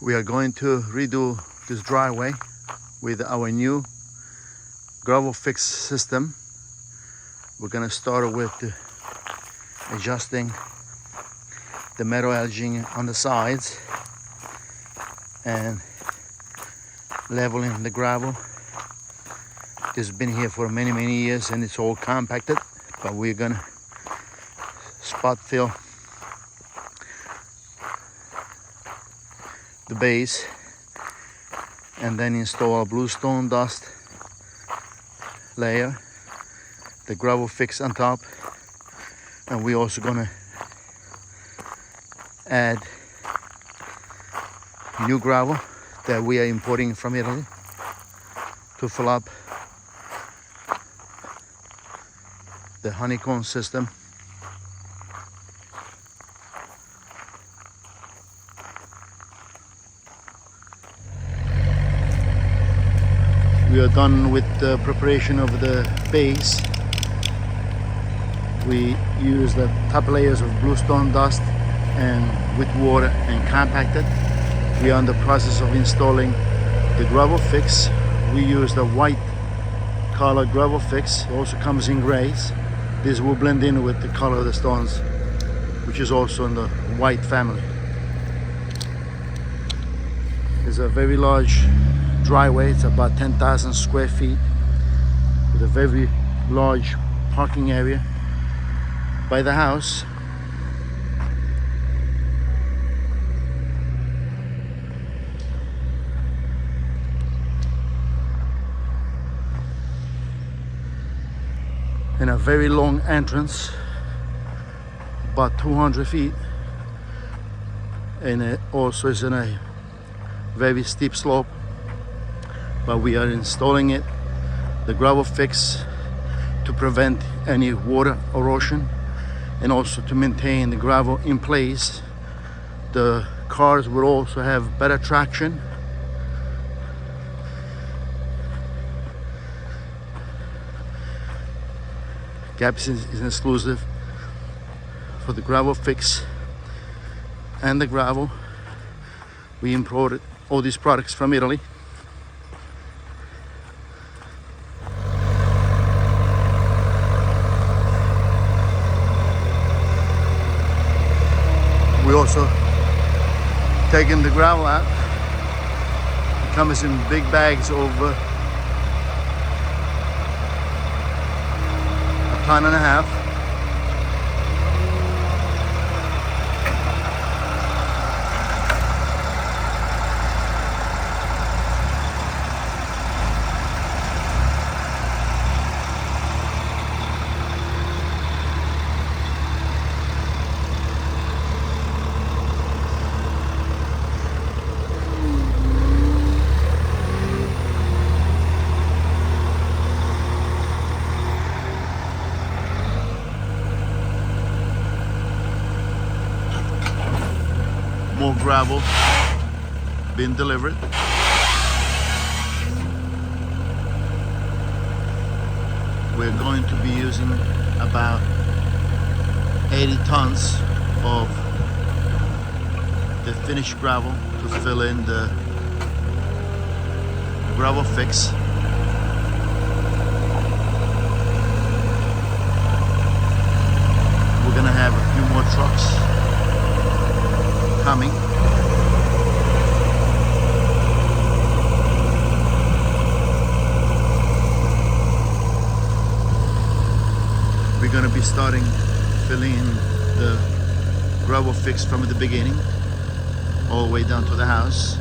We are going to redo this driveway with our new Gravelfix system. We're gonna start with adjusting the metal edging on the sides and leveling the gravel. This has been here for many years and it's all compacted, but we're gonna spot fill the base and then install a bluestone dust layer, the Gravelfix on top, and we're also gonna add new gravel that we are importing from Italy to fill up the honeycomb system. We are done with the preparation of the base. We use the top layers of bluestone dust and with water and compacted. We are in the process of installing the Gravelfix. We use the white color Gravelfix. It also comes in grays. This will blend in with the color of the stones, which is also in the white family. It's a very large driveway. It's about 10,000 square feet with a very large parking area by the house. And a very long entrance, about 200 feet, and it also is in a very steep slope. But we are installing it, the Gravelfix, to prevent any water erosion and also to maintain the gravel in place. The cars will also have better traction. Gappsi is exclusive for the Gravelfix and the gravel. We imported all these products from Italy. We also taking the gravel out. It comes in big bags of a ton and a half. More gravel being delivered. We're going to be using about 80 tons of the finished gravel to fill in the Gravelfix. We're gonna have a few more trucks coming. We're going to be starting filling in the Gravelfix from the beginning all the way down to the house.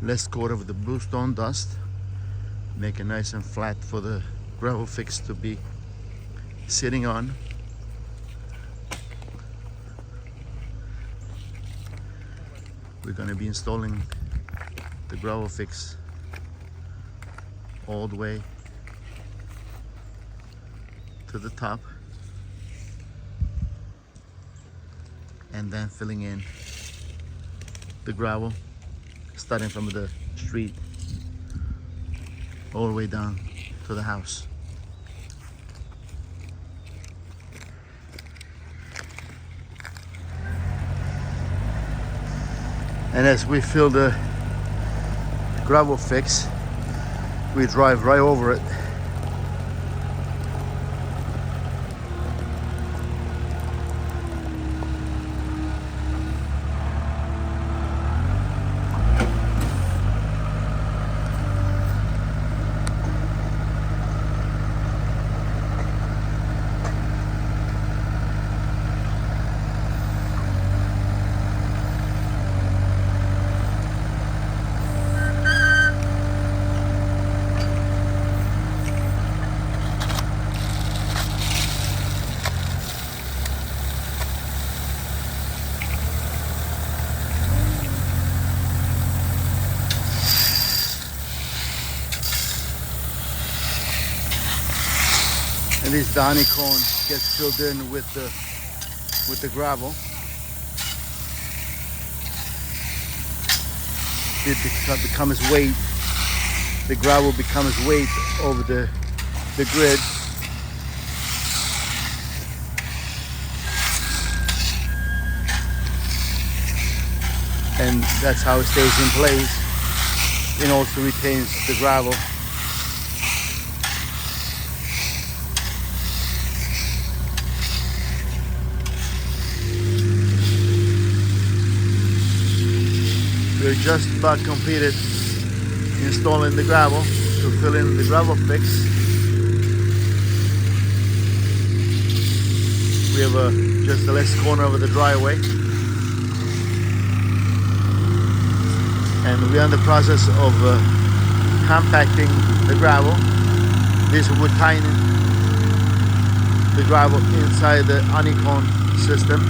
Less coat of the bluestone dust, make it nice and flat for the Gravelfix to be sitting on. We're going to be installing the Gravelfix all the way to the top and then filling in the gravel starting from the street all the way down to the house. And as we fill the Gravelfix, we drive right over it. And this honeycomb gets filled in with the gravel. It becomes weight. The gravel becomes weight over the grid. And that's how it stays in place. It also retains the gravel. We're just about completed installing the gravel to fill in the Gravelfix. We have just the last corner of the driveway, and we're in the process of compacting the gravel. This would tighten the gravel inside the honeycomb system.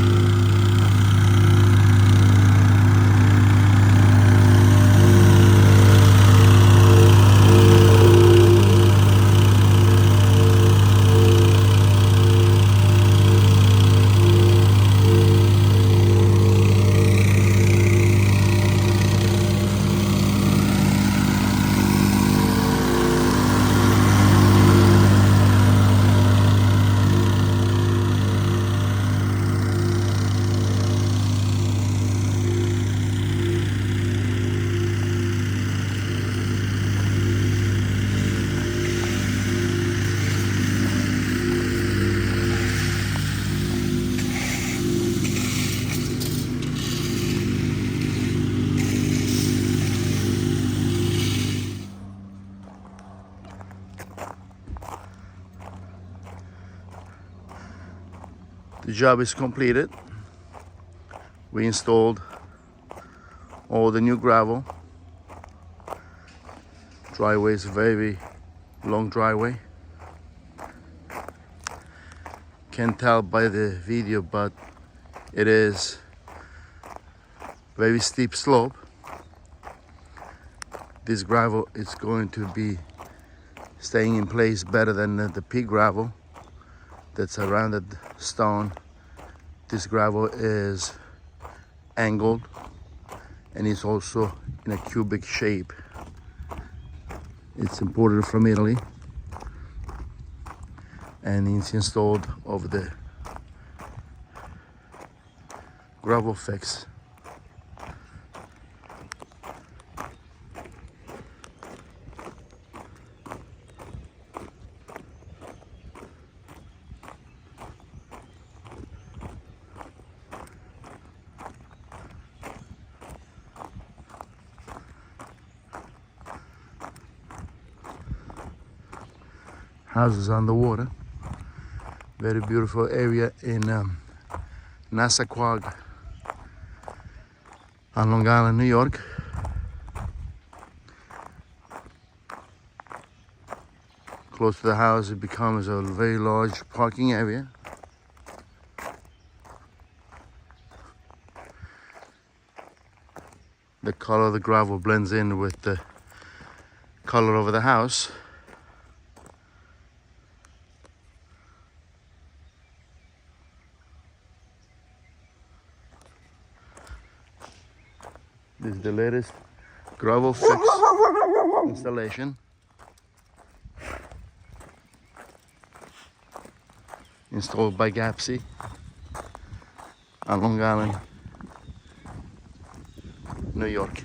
The job is completed. We installed all the new gravel. Driveway is a very long driveway. Can't tell by the video, but it is very steep slope. This gravel is going to be staying in place better than the pea gravel that's a rounded stone. This gravel is angled and it's also in a cubic shape. It's imported from Italy and it's installed over the Gravelfix. Houses on the water. Very beautiful area in Nissequogue on Long Island, New York. Close to the house, it becomes a very large parking area. The color of the gravel blends in with the color of the house. This is the latest Gravelfix installation. Installed by Gappsi on Long Island. New York.